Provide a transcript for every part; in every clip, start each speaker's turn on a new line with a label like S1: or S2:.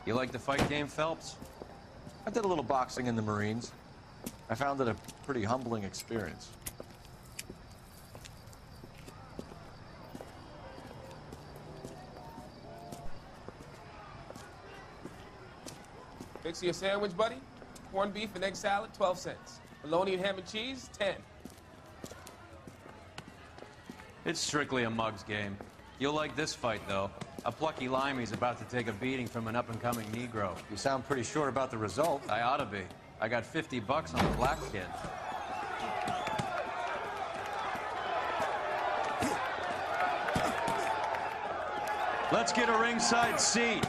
S1: You like the fight game, Phelps?
S2: I did a little boxing in the Marines. I found it a pretty humbling experience.
S3: Fix you a sandwich, buddy? Corned beef and egg salad, 12 cents. Bologna and ham and cheese, 10.
S1: It's strictly a mug's game. You'll like this fight, though. A plucky limey's about to take a beating from an up-and-coming Negro.
S2: You sound pretty sure about the result.
S1: I ought to be. I got 50 bucks on the black kid. Let's get a ringside seat.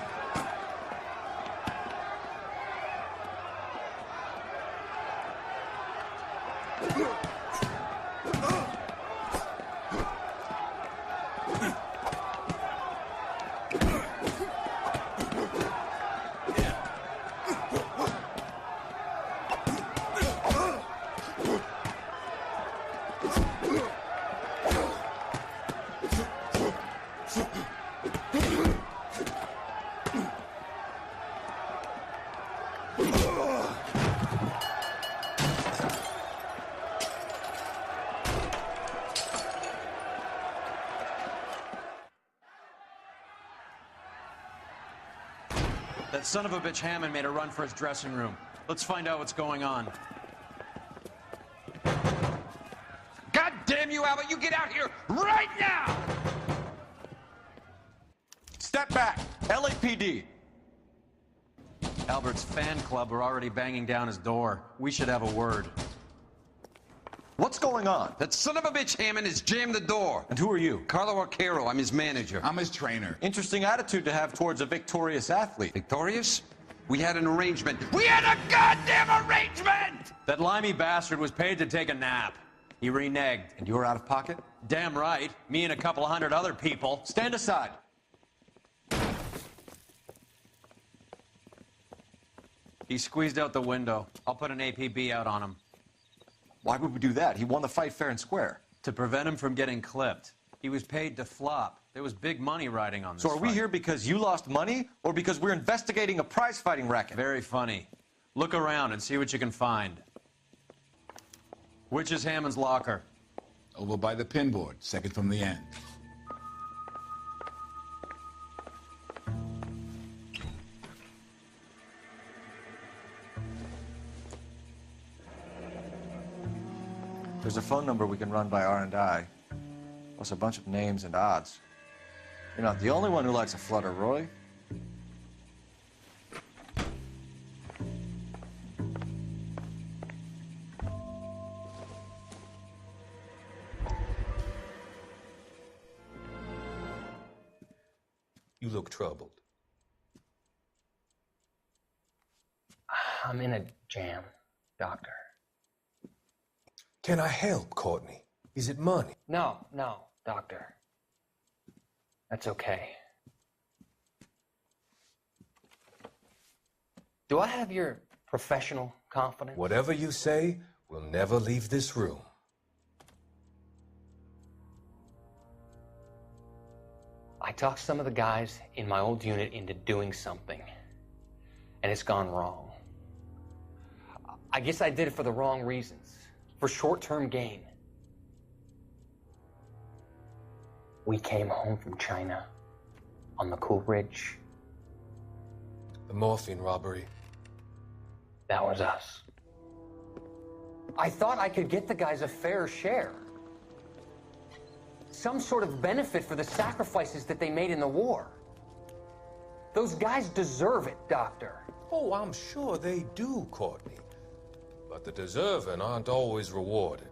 S1: That son of a bitch Hammond made a run for his dressing room. Let's find out what's going on.
S4: God damn you, Albert! You get out here right now!
S2: Step back! LAPD!
S1: Albert's fan club are already banging down his door. We should have a word.
S2: What's going on?
S4: That son of a bitch Hammond has jammed the door.
S2: And who are you?
S4: Carlo Arcaro, I'm his manager.
S5: I'm his trainer.
S2: Interesting attitude to have towards a victorious athlete.
S4: Victorious? We had an arrangement. We had a goddamn arrangement!
S1: That limey bastard was paid to take a nap. He reneged.
S2: And you were out of pocket?
S1: Damn right. Me and a couple of hundred other people.
S2: Stand aside.
S1: He squeezed out the window. I'll put an APB out on him.
S2: Why would we do that? He won the fight fair and square.
S1: To prevent him from getting clipped. He was paid to flop. There was big money riding on this
S2: So are we
S1: fight.
S2: here because you lost money or because we're investigating a prize-fighting racket?
S1: Very funny. Look around and see what you can find. Which is Hammond's locker?
S5: Over by the pinboard, second from the end.
S2: There's a phone number we can run by R&I, plus a bunch of names and odds. You're not the only one who likes a flutter, Roy.
S6: You look troubled.
S7: I'm in a jam, Doctor.
S6: Can I help, Courtney? Is it money?
S7: No, Doctor. That's okay. Do I have your professional confidence?
S6: Whatever you say, we'll never leave this room.
S7: I talked some of the guys in my old unit into doing something, and it's gone wrong. I guess I did it for the wrong reasons, for short-term gain. We came home from China on the Cool Ridge.
S6: The morphine robbery.
S7: That was us. I thought I could get the guys a fair share. Some sort of benefit for the sacrifices that they made in the war. Those guys deserve it, Doctor.
S6: Oh, I'm sure they do, Courtney. But the deserving aren't always rewarded.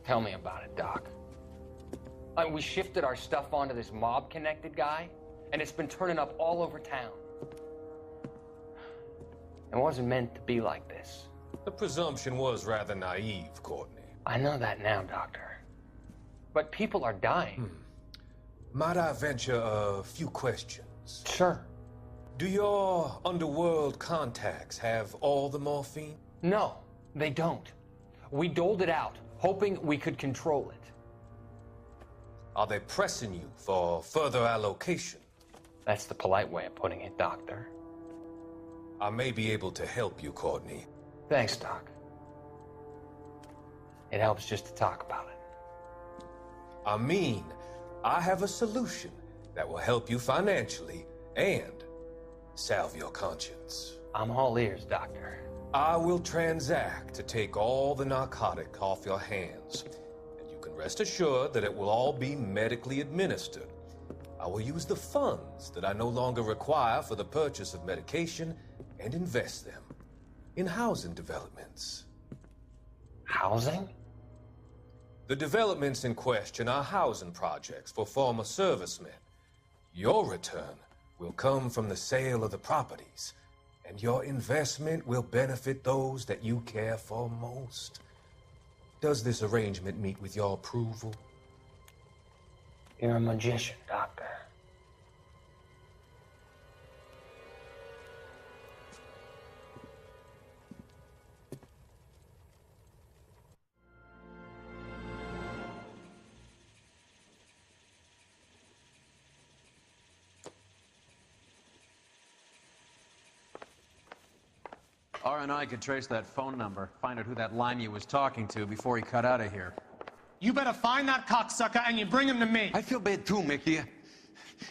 S7: Tell me about it, Doc. We shifted our stuff onto this mob-connected guy, and it's been turning up all over town. It wasn't meant to be like this.
S6: The presumption was rather naive, Courtney.
S7: I know that now, Doctor. But people are dying.
S6: Might I venture a few questions?
S7: Sure.
S6: Do your underworld contacts have all the morphine?
S7: No, they don't. We doled it out, hoping we could control it.
S6: Are they pressing you for further allocation?
S7: That's the polite way of putting it, Doctor.
S6: I may be able to help you, Courtney.
S7: Thanks, Doc. It helps just to talk about it.
S6: I mean, I have a solution that will help you financially and salve your conscience.
S7: I'm all ears, Doctor.
S6: I will transact to take all the narcotic off your hands, and you can rest assured that it will all be medically administered. I will use the funds that I no longer require for the purchase of medication and invest them in housing developments.
S7: Housing?
S6: The developments in question are housing projects for former servicemen. Your return will come from the sale of the properties, and your investment will benefit those that you care for most. Does this arrangement meet with your approval?
S7: You're a magician, Doctor.
S1: R&I could trace that phone number, find out who that limey was talking to before he cut out of here.
S8: You better find that cocksucker and you bring him to me.
S4: I feel bad too, Mickey.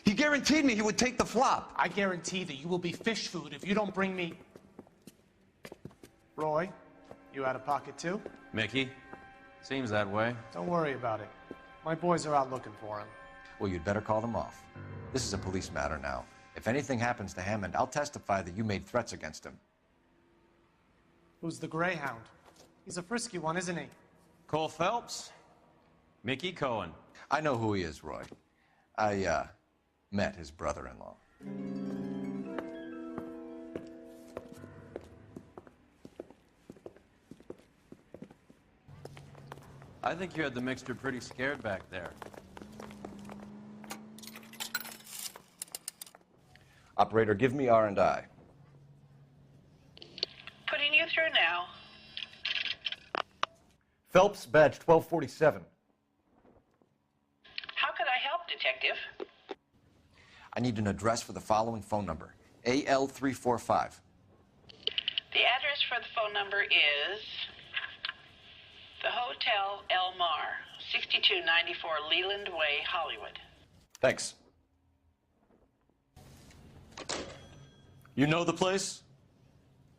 S4: He guaranteed me he would take the flop.
S8: I guarantee that you will be fish food if you don't bring me... Roy, you out of pocket too?
S1: Mickey? Seems that way.
S8: Don't worry about it. My boys are out looking for him.
S2: Well, you'd better call them off. This is a police matter now. If anything happens to Hammond, I'll testify that you made threats against him.
S8: Who's the Greyhound? He's a frisky one, isn't he?
S1: Cole Phelps? Mickey Cohen.
S2: I know who he is, Roy. I, met his brother-in-law.
S1: I think you had the mixture pretty scared back there.
S2: Operator, give me R&I.
S9: Putting you through now.
S2: Phelps, badge 1247.
S9: How could I help, Detective?
S2: I need an address for the following phone number. AL345.
S9: The address for the phone number is the Hotel El Mar, 6294 Leland Way, Hollywood.
S2: Thanks. You know the place?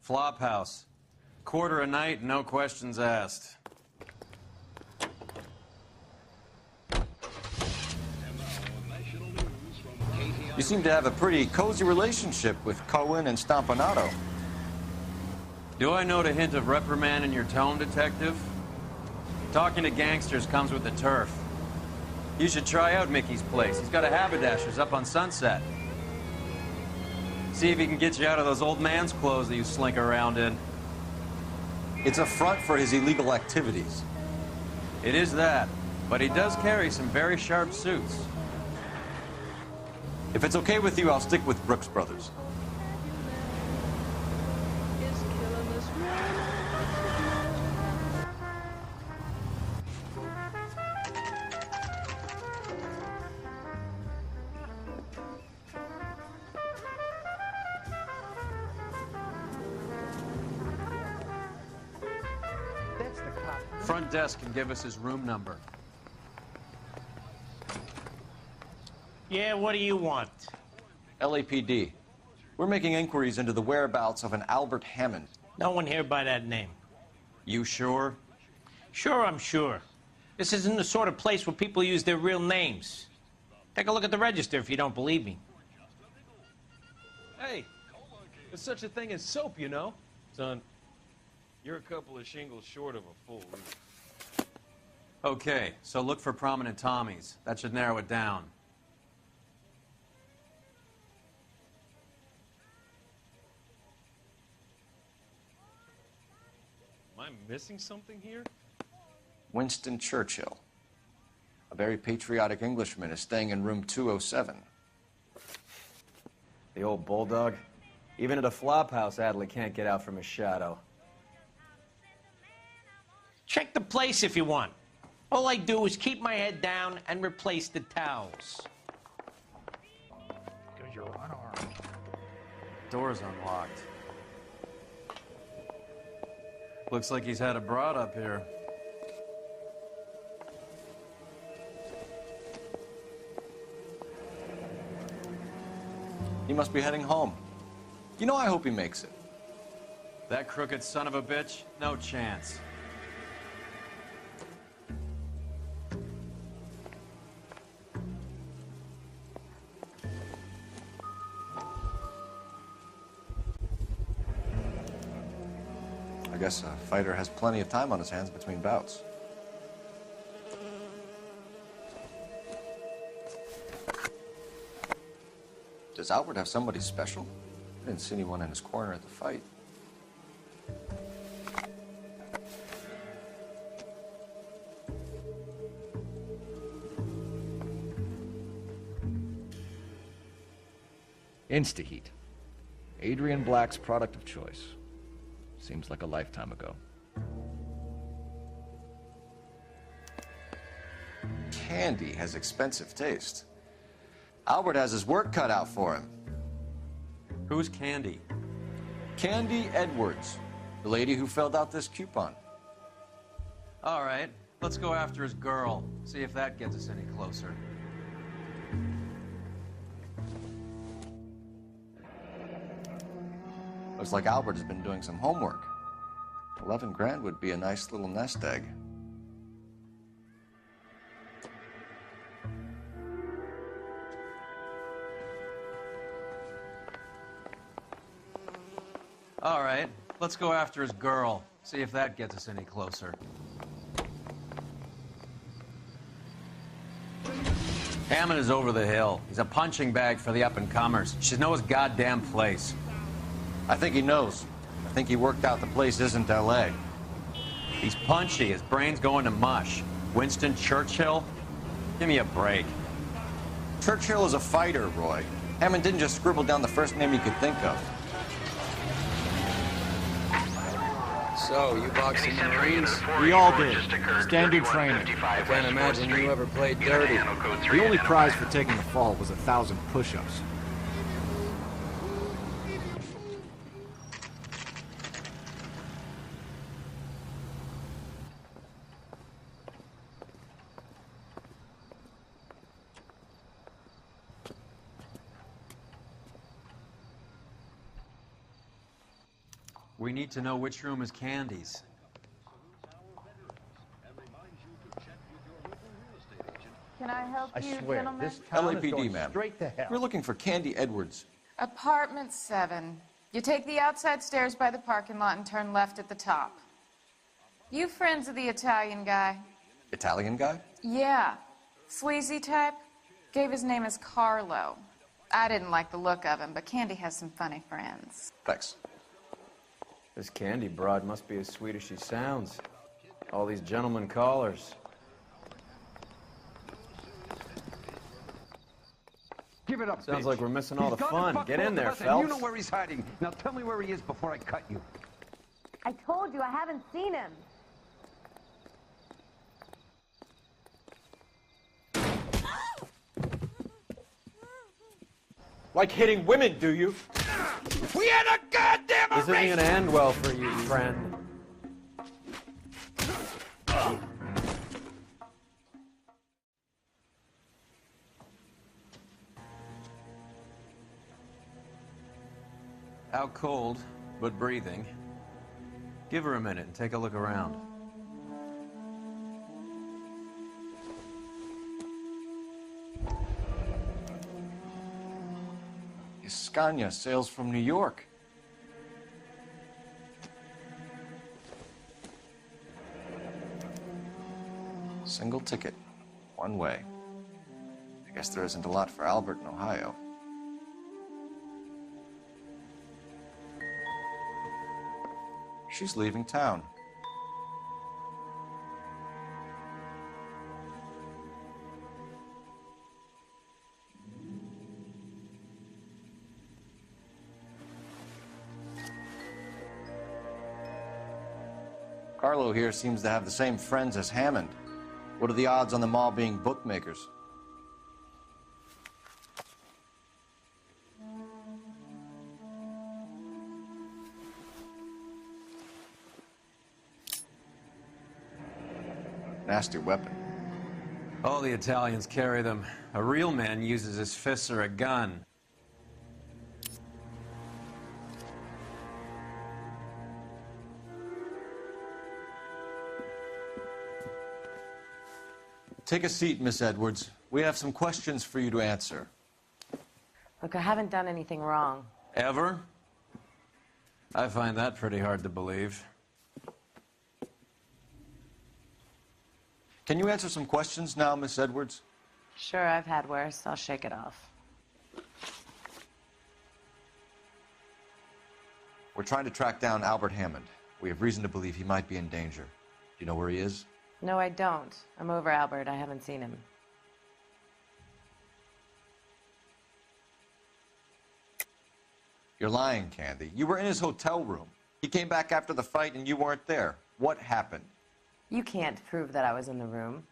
S1: Flop house. Quarter a night, no questions asked.
S2: You seem to have a pretty cozy relationship with Cohen and Stompanato.
S1: Do I note a hint of reprimand in your tone, Detective? Talking to gangsters comes with the turf. You should try out Mickey's place. He's got a haberdasher's up on Sunset. See if he can get you out of those old man's clothes that you slink around in.
S2: It's a front for his illegal activities.
S1: It is that, but he does carry some very sharp suits.
S2: If it's okay with you, I'll stick with Brooks Brothers.
S1: Front desk can give us his room number.
S8: Yeah, what do you want?
S2: LAPD. We're making inquiries into the whereabouts of an Albert Hammond.
S8: No one here by that name.
S1: You sure?
S8: Sure, I'm sure. This isn't the sort of place where people use their real names. Take a look at the register if you don't believe me.
S10: Hey, there's such a thing as soap, you know? Son, you're a couple of shingles short of a full roof.
S1: Okay, so look for prominent Tommies. That should narrow it down.
S10: Am I missing something here?
S2: Winston Churchill. A very patriotic Englishman is staying in room 207.
S11: The old bulldog. Even at a flop house, Adley can't get out from his shadow.
S8: Check the place if you want. All I do is keep my head down and replace the towels. Because you're unarmed.
S1: Door's unlocked. Looks like he's had a broad up here.
S2: He must be heading home. You know, I hope he makes it.
S1: That crooked son of a bitch? No chance.
S2: I guess a fighter has plenty of time on his hands between bouts. Does Albert have somebody special? I didn't see anyone in his corner at the fight.
S12: Instaheat. Adrian Black's product of choice. Seems like a lifetime ago.
S2: Candy has expensive taste. Albert has his work cut out for him.
S1: Who's Candy?
S2: Candy Edwards, the lady who filled out this coupon.
S1: All right, let's go after his girl. See if that gets us any closer.
S2: Looks like Albert has been doing some homework. 11 grand would be a nice little nest egg.
S1: All right, let's go after his girl. See if that gets us any closer. Hammond is over the hill. He's a punching bag for the up-and-comers. Should know his goddamn place.
S2: I think he knows. I think he worked out the place isn't L.A.
S1: He's punchy. His brain's going to mush. Winston Churchill? Give me a break.
S2: Churchill is a fighter, Roy. Hammond didn't just scribble down the first name he could think of.
S11: So, you boxing Marines?
S13: We all did. Standard training.
S11: I can't imagine you ever played dirty.
S13: The only prize for taking the fall was 1,000 push-ups.
S1: We need to know which room is Candy's.
S14: Can I help
S12: I
S14: you,
S12: swear,
S14: gentlemen?
S12: this town is
S2: LAPD,
S12: going
S2: ma'am.
S12: straight to hell.
S2: We're looking for Candy Edwards.
S14: Apartment 7. You take the outside stairs by the parking lot and turn left at the top. You friends of the Italian guy?
S2: Italian guy?
S14: Yeah. Sleazy type? Gave his name as Carlo. I didn't like the look of him, but Candy has some funny friends.
S2: Thanks.
S11: This Candy broad must be as sweet as she sounds. All these gentlemen callers.
S4: Give it up,
S11: Sounds
S4: bitch.
S11: like we're missing all
S4: He's
S11: the
S4: gone to
S11: fun.
S4: fuck
S11: Get
S4: both
S11: in there,
S4: of us, and
S11: Phelps.
S4: you know where he's hiding. Now tell me where he is before I cut you.
S15: I told you I haven't seen him.
S11: Like hitting women, do you?
S4: We had a goddamn
S11: This isn't gonna end well for you, friend.
S1: Out cold, but breathing. Give her a minute and take a look around.
S2: Scania sails from New York. Single ticket, one way. I guess there isn't a lot for Albert in Ohio. She's leaving town. Carlo here seems to have the same friends as Hammond. What are the odds on them all being bookmakers? Nasty weapon.
S1: All the Italians carry them. A real man uses his fists or a gun.
S2: Take a seat, Miss Edwards. We have some questions for you to answer.
S15: Look, I haven't done anything wrong.
S1: Ever? I find that pretty hard to believe.
S2: Can you answer some questions now, Miss Edwards?
S15: Sure, I've had worse. I'll shake it off.
S2: We're trying to track down Albert Hammond. We have reason to believe he might be in danger. Do you know where he is?
S15: No, I don't. I'm over Albert. I haven't seen him.
S2: You're lying, Candy. You were in his hotel room. He came back after the fight and you weren't there. What happened?
S15: You can't prove that I was in the room.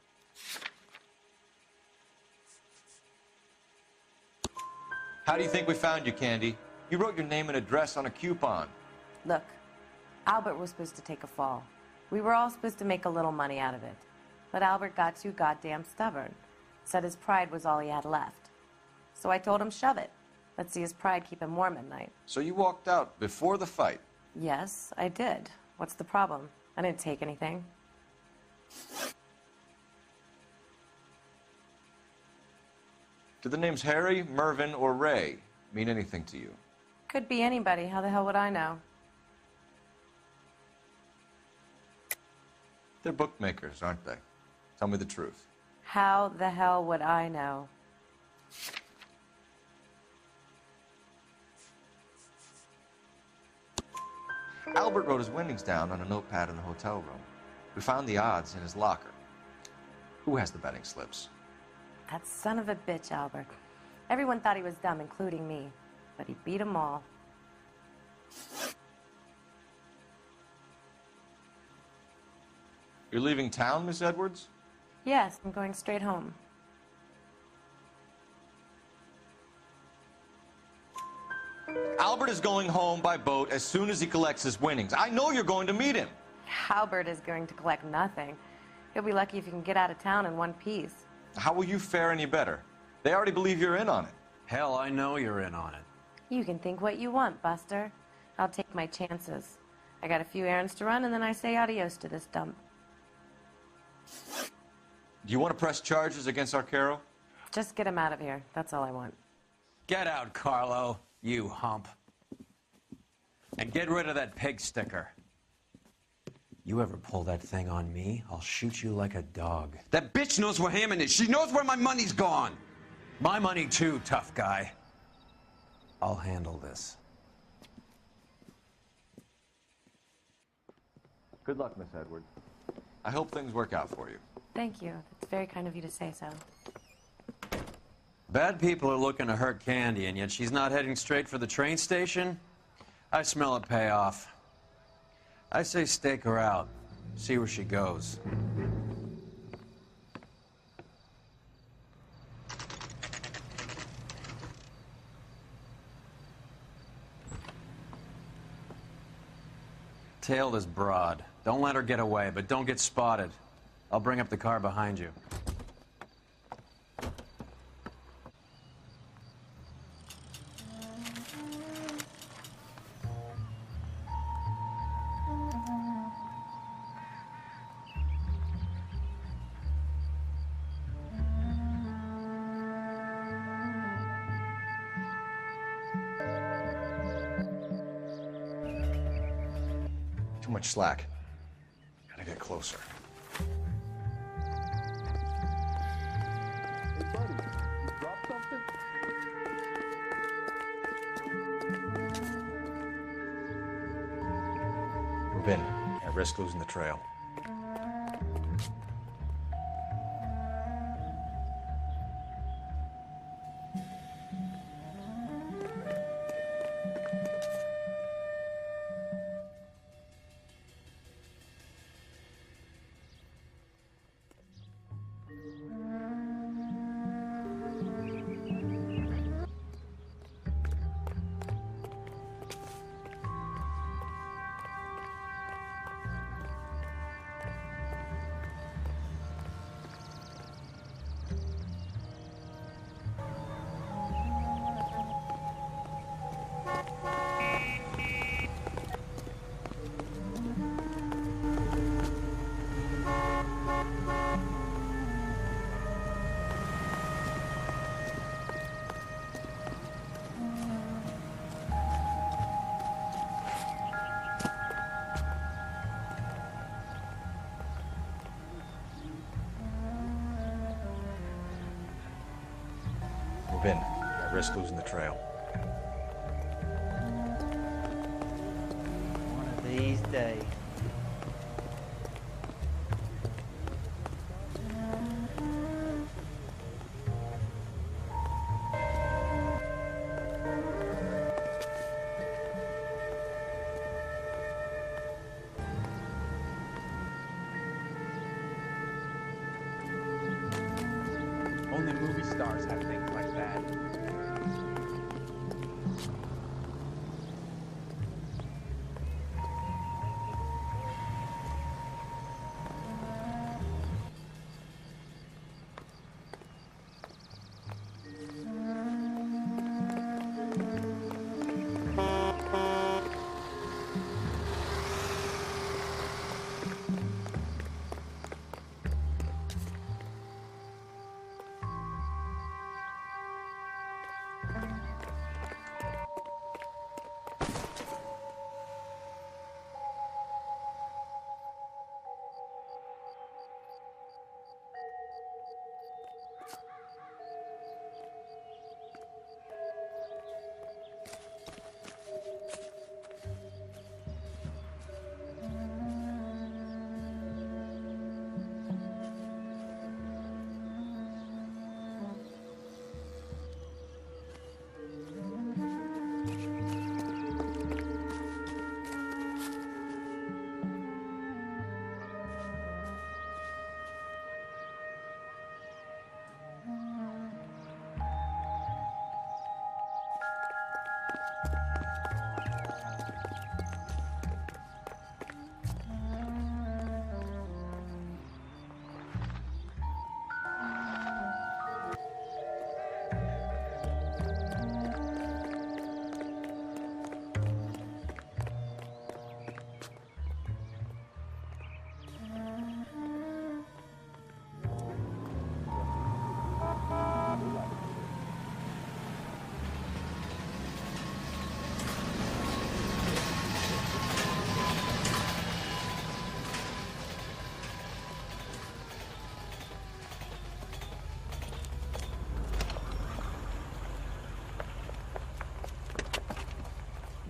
S2: How do you think we found you, Candy? You wrote your name and address on a coupon.
S15: Look, Albert was supposed to take a fall. We were all supposed to make a little money out of it. But Albert got too goddamn stubborn. Said his pride was all he had left. So I told him, shove it. Let's see his pride keep him warm at night.
S2: So you walked out before the fight?
S15: Yes, I did. What's the problem? I didn't take anything.
S2: Do the names Harry, Mervyn, or Ray mean anything to you?
S15: Could be anybody. How the hell would I know?
S2: They're bookmakers, aren't they? Tell me the truth.
S15: How the hell would I know?
S2: Albert wrote his winnings down on a notepad in the hotel room. We found the odds in his locker. Who has the betting slips?
S15: That son of a bitch, Albert. Everyone thought he was dumb, including me. But he beat them all.
S2: You're leaving town, Miss Edwards?
S15: Yes, I'm going straight home.
S2: Albert is going home by boat as soon as he collects his winnings. I know you're going to meet him.
S15: Albert is going to collect nothing. He'll be lucky if he can get out of town in one piece.
S2: How will you fare any better? They already believe you're in on it.
S1: Hell, I know you're in on it.
S15: You can think what you want, Buster. I'll take my chances. I got a few errands to run, and then I say adios to this dump.
S2: Do you want to press charges against Arcaro?
S15: Just get him out of here. That's all I want.
S1: Get out, Carlo, you hump. And get rid of that pig sticker. You ever pull that thing on me, I'll shoot you like a dog.
S4: That bitch knows where Hammond is. She knows where my money's gone.
S1: My money too, tough guy. I'll handle this.
S2: Good luck, Miss Edwards. I hope things work out for you.
S15: Thank you. It's very kind of you to say so.
S1: Bad people are looking to hurt Candy, and yet she's not heading straight for the train station? I smell a payoff. I say stake her out. See where she goes. Tail this broad. Don't let her get away, but don't get spotted. I'll bring up the car behind you.
S2: Too much slack. Gotta get closer.
S16: Hey, buddy, you dropped something?
S2: Move in. Can't risk losing the trail. in. I risk losing the trail.
S17: One of these days.
S10: Only movie stars have things like that.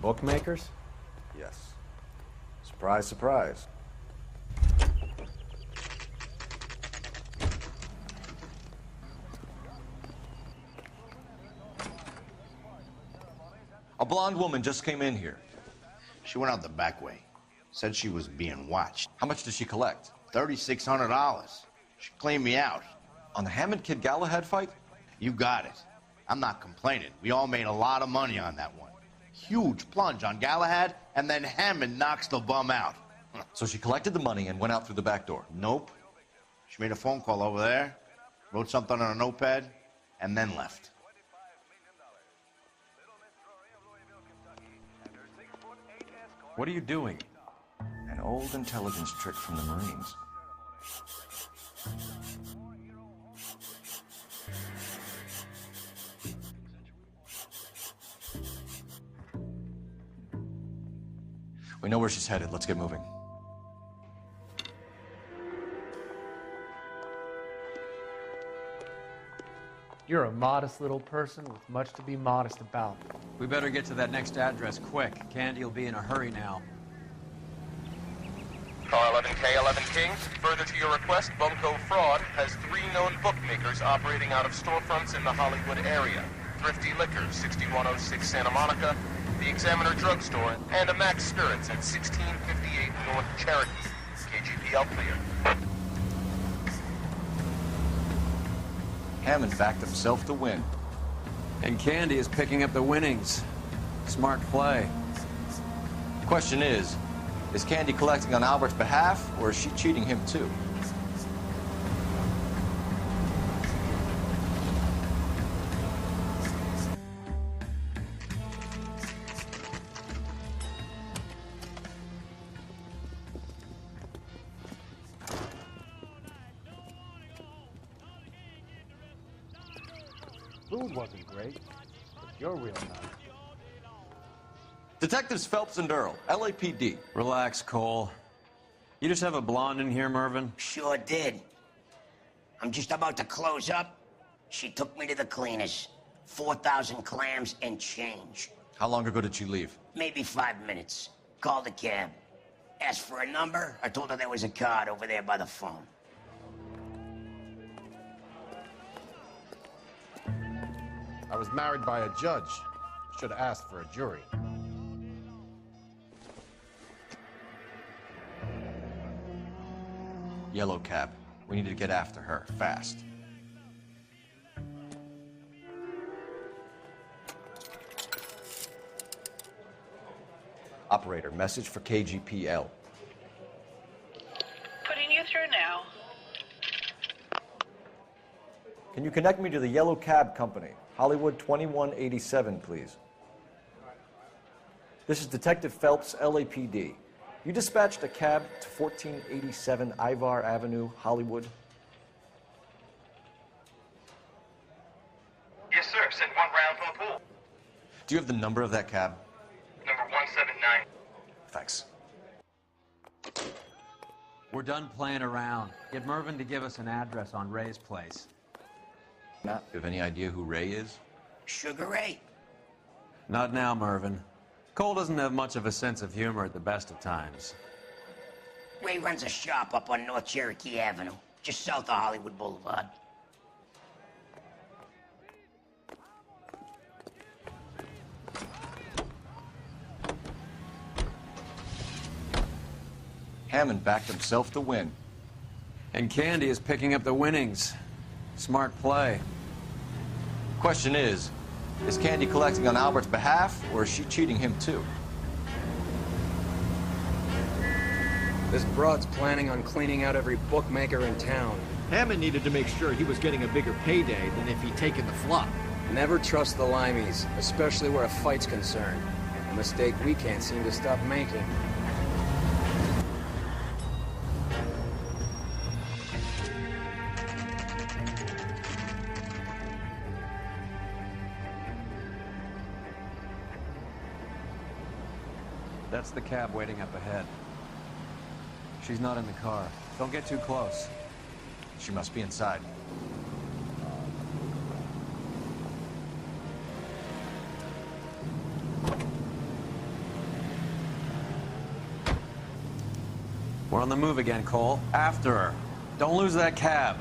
S11: Bookmakers?
S2: Yes. Surprise, surprise. A blonde woman just came in here.
S18: She went out the back way. Said she was being watched.
S2: How much did she collect?
S18: $3,600. She cleaned me out.
S2: On the Hammond Kid Galahad fight?
S18: You got it. I'm not complaining. We all made a lot of money on that one. Huge plunge on Galahad, and then Hammond knocks the bum out.
S2: So she collected the money and went out through the back door?
S18: Nope. She made a phone call over there, wrote something on a notepad, and then left.
S1: What are you doing?
S2: An old intelligence trick from the Marines. We know where she's headed. Let's get moving.
S19: You're a modest little person with much to be modest about.
S1: We better get to that next address quick. Candy'll be in a hurry now.
S20: Car 11K, 11 Kings. Further to your request, Bunko Fraud has 3 known bookmakers operating out of storefronts in the Hollywood area. Thrifty Liquors, 6106 Santa Monica, the Examiner Drugstore, and a Max Spirits at 1658 North Cherokee. KGPL clear.
S2: Hammond backed himself to win.
S1: And Candy is picking up the winnings. Smart play.
S2: The question is Candy collecting on Albert's behalf, or is she cheating him too?
S13: Food wasn't great, but you're real nice.
S2: Detectives Phelps and Earl, LAPD.
S1: Relax, Cole. You just have a blonde in here, Mervyn?
S21: Sure did. I'm just about to close up. She took me to the cleaners.
S17: 4,000 clams and change.
S2: How long ago did she leave?
S17: Maybe 5 minutes. Called the cab. Asked for a number. I told her there was a card over there by the phone.
S13: I was married by a judge. Should have asked for a jury.
S2: Yellow cab. We need to get after her, fast. Operator, message for KGPL.
S9: Putting you through now.
S2: Can you connect me to the Yellow Cab Company? Hollywood 2187, please. This is Detective Phelps, LAPD. You dispatched a cab to 1487 Ivar Avenue, Hollywood?
S20: Yes, sir. Send one round from the pool.
S2: Do you have the number of that cab?
S20: Number 179.
S2: Thanks.
S1: We're done playing around. Get Mervyn to give us an address on Ray's place.
S2: You have any idea who Ray is?
S17: Sugar Ray?
S1: Not now, Mervyn. Cole doesn't have much of a sense of humor at the best of times.
S17: Ray runs a shop up on North Cherokee Avenue, just south of Hollywood Boulevard.
S2: Hammond backed himself to win.
S1: And Candy is picking up the winnings. Smart play.
S2: Question is Candy collecting on Albert's behalf, or is she cheating him too?
S11: This broad's planning on cleaning out every bookmaker in town.
S13: Hammond needed to make sure he was getting a bigger payday than if he'd taken the flop.
S11: Never trust the limeys, especially where a fight's concerned. A mistake we can't seem to stop making.
S1: That's the cab waiting up ahead. She's not in the car. Don't get too close.
S2: She must be inside.
S1: We're on the move again, Cole. After her. Don't lose that cab.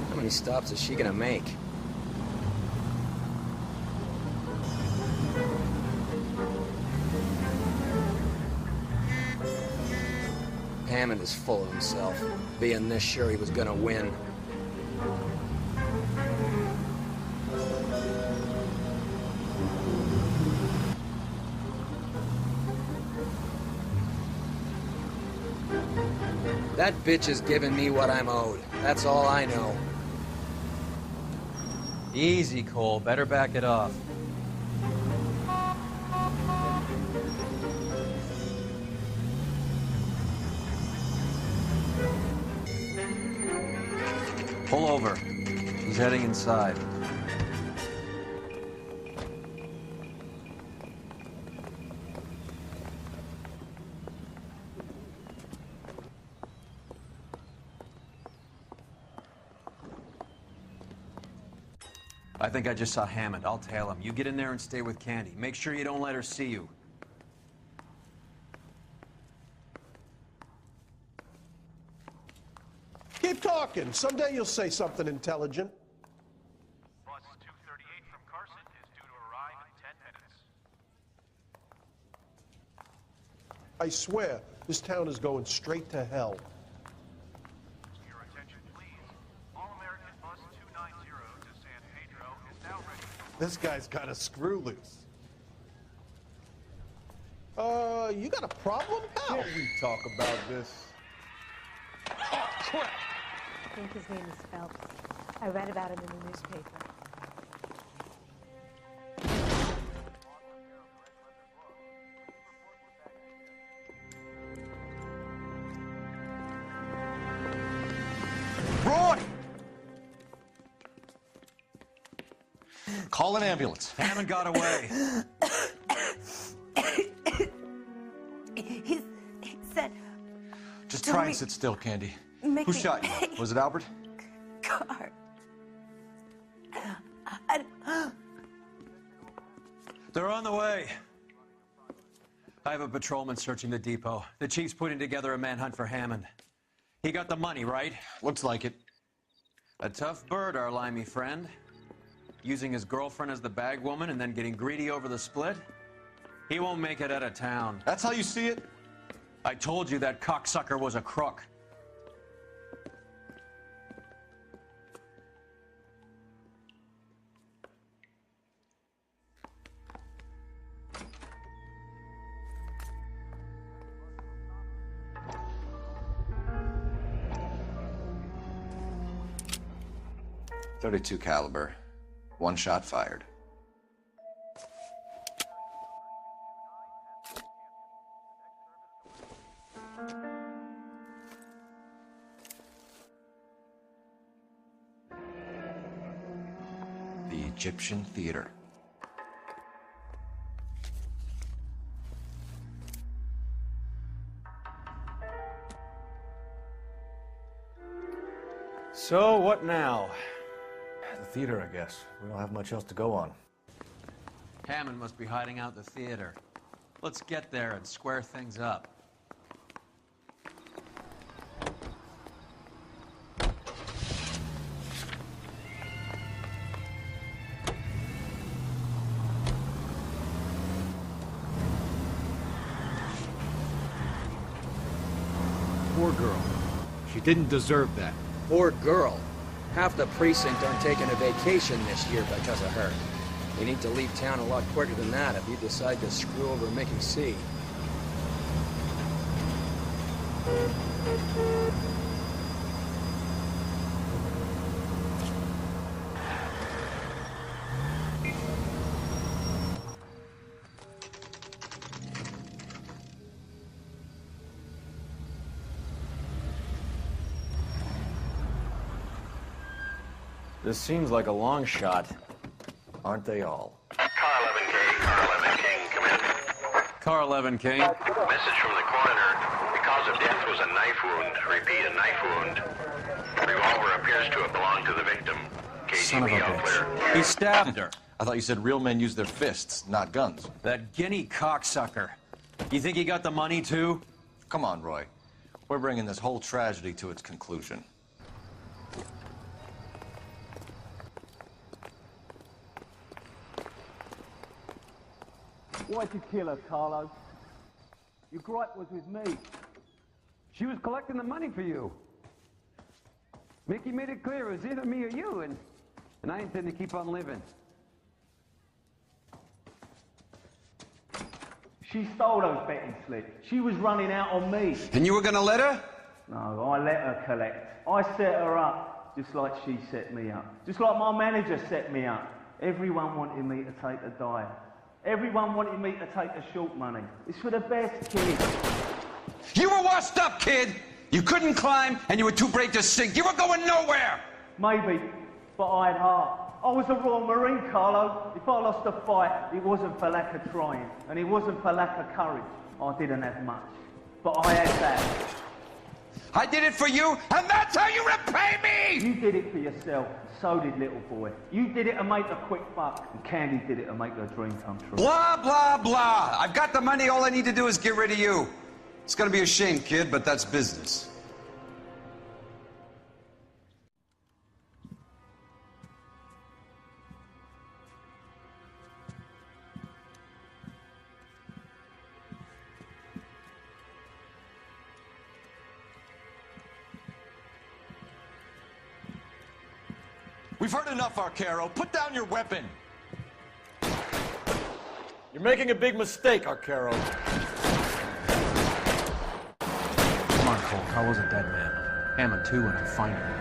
S11: How many stops is she gonna make? Hammond is full of himself, being this sure he was gonna win. That bitch is giving me what I'm owed. That's all I know.
S1: Easy, Cole. Better back it off. Pull over. He's heading inside. I think I just saw Hammond. I'll tail him. You get in there and stay with Candy. Make sure you don't let her see you.
S16: Keep talking. Someday you'll say something intelligent.
S20: Bus 238 from Carson is due to arrive in 10 minutes.
S16: I swear, this town is going straight to hell.
S20: Your attention, please. All-American Bus 290 to San Pedro is now ready.
S16: This guy's got a screw loose. You got a problem, pal?
S10: Can't we talk about this?
S16: Oh, crap!
S21: I think his name is Phelps. I read about him in the newspaper.
S2: Roy! Call an ambulance.
S1: Hammond got away.
S15: He said...
S2: Just try and sit still, Candy.
S15: Make
S2: Who
S15: me
S2: shot you? Was it Albert?
S15: car.
S1: They're on the way. I have a patrolman searching the depot. The chief's putting together a manhunt for Hammond. He got the money, right?
S2: Looks like it.
S1: A tough bird, our limey friend. Using his girlfriend as the bag woman and then getting greedy over the split. He won't make it out of town.
S2: That's how you see it?
S1: I told you that cocksucker was a crook.
S2: .32 caliber. One shot fired. The Egyptian Theater. So, what now? The theater, I guess. We don't have much else to go on.
S1: Hammond must be hiding out the theater. Let's get there and square things up.
S3: Poor girl. She didn't deserve that.
S11: Poor girl. Half the precinct aren't taking a vacation this year because of her. You need to leave town a lot quicker than that if you decide to screw over Mickey C.
S2: This seems like a long shot. Aren't they all?
S20: Car 11K, Car 11 King, come in.
S1: Car 11 King.
S20: Message from the coroner. The cause of death was a knife wound. Repeat, a knife wound. Revolver appears to have belonged to the victim.
S2: Son of a
S20: KGB all
S2: bitch.
S20: clear.
S1: He stabbed her.
S2: I thought you said real men use their fists, not guns.
S1: That guinea cocksucker. You think he got the money, too?
S2: Come on, Roy. We're bringing this whole tragedy to its conclusion.
S22: Why'd you kill her, Carlos? Your gripe was with me. She was collecting the money for you. Mickey made it clear it was either me or you, and I intend to keep on living. She stole those betting slips. She was running out on me.
S4: And you were gonna let her?
S22: No, I let her collect. I set her up, just like she set me up. Just like my manager set me up. Everyone wanted me to take a dive. Everyone wanted me to take the short money. It's for the best, kid.
S4: You were washed up, kid! You couldn't climb, and you were too brave to sink. You were going nowhere!
S22: Maybe, but I had heart. I was a Royal Marine, Carlo. If I lost a fight, it wasn't for lack of trying, and it wasn't for lack of courage. I didn't have much, but I had that.
S4: I did it for you, and that's how you repay me!
S22: You did it for yourself, so did little boy. You did it to make a quick buck, and Candy did it to make her dream come true.
S4: Blah, blah, blah. I've got the money. All I need to do is get rid of you. It's gonna be a shame, kid, but that's business.
S2: We've heard enough, Arcaro. Put down your weapon. You're making a big mistake, Arcaro.
S1: Come on, Cole. Carlo's a dead man. Hammond, too, when I find him.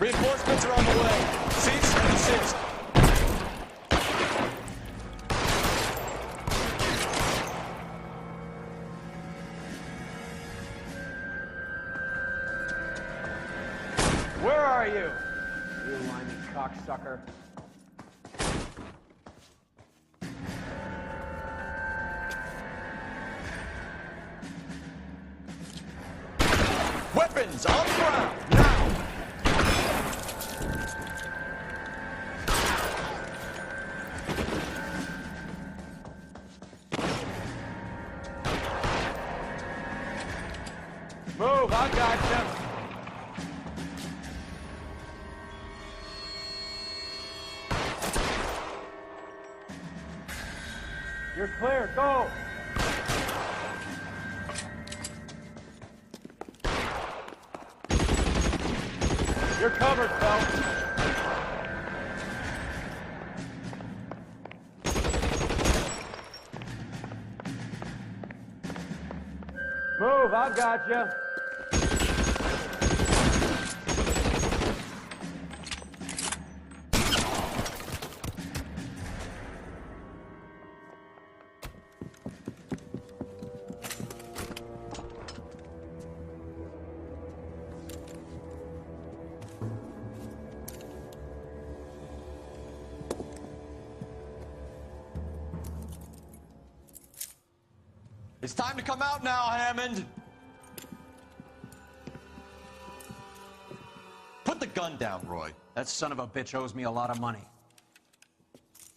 S2: Reinforcements are on the way. Cease and desist.
S22: Where are you? You limey cocksucker.
S2: Weapons on the ground, now!
S22: Move, I got you. You're clear, go! You're covered, Phelps. Move, I've got you.
S2: It's time to come out now, Hammond. Put the gun down, Roy.
S1: That son of a bitch owes me a lot of money.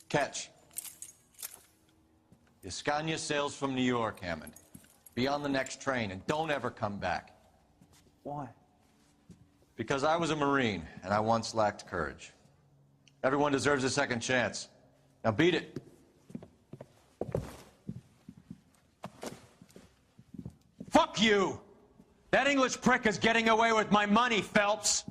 S2: Catch. Escania sails from New York, Hammond. Be on the next train and don't ever come back.
S22: Why?
S2: Because I was a Marine and I once lacked courage. Everyone deserves a second chance. Now beat it.
S1: Fuck you! That English prick is getting away with my money, Phelps!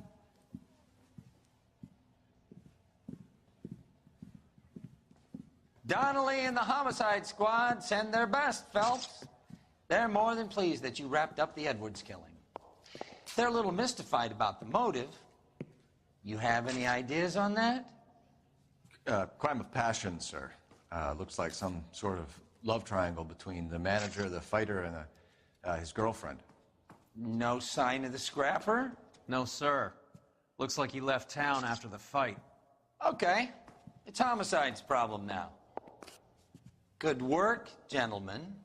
S5: Donnelly and the homicide squad send their best, Phelps. They're more than pleased that you wrapped up the Edwards killing. They're a little mystified about the motive. You have any ideas on that?
S2: Crime of passion, sir. Looks like some sort of love triangle between the manager, the fighter, and his girlfriend.
S5: No sign of the scrapper?
S1: No, sir. Looks like he left town after the fight.
S5: Okay. It's homicide's problem now. Good work, gentlemen.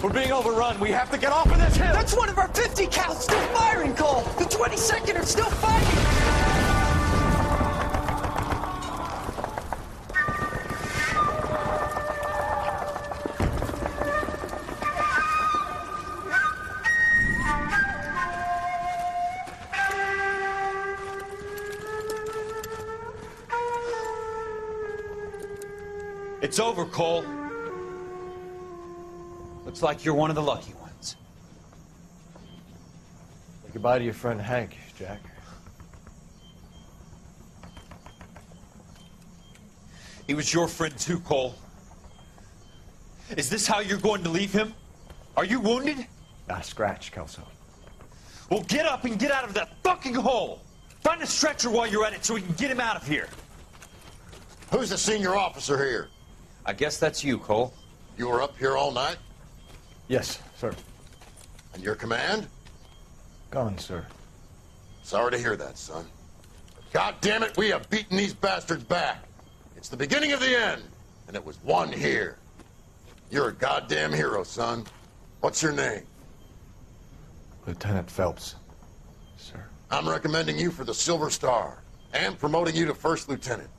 S2: We're being overrun. We have to get off of this hill.
S6: That's one of our 50 cal still firing, Cole. The 22nd are still fighting.
S1: It's over, Cole. Looks like you're one of the lucky ones.
S2: Say goodbye to your friend Hank, Jack.
S1: He was your friend too, Cole. Is this how you're going to leave him? Are you wounded?
S2: Not a scratch, Kelso.
S1: Well, get up and get out of that fucking hole! Find a stretcher while you're at it so we can get him out of here.
S13: Who's the senior officer here?
S1: I guess that's you, Cole.
S13: You were up here all night?
S2: Yes, sir.
S13: And your command?
S2: Gone, sir.
S13: Sorry to hear that, son. God damn it, we have beaten these bastards back. It's the beginning of the end, and it was won here. You're a goddamn hero, son. What's your name?
S2: Lieutenant Phelps, sir.
S13: I'm recommending you for the Silver Star, and promoting you to First Lieutenant.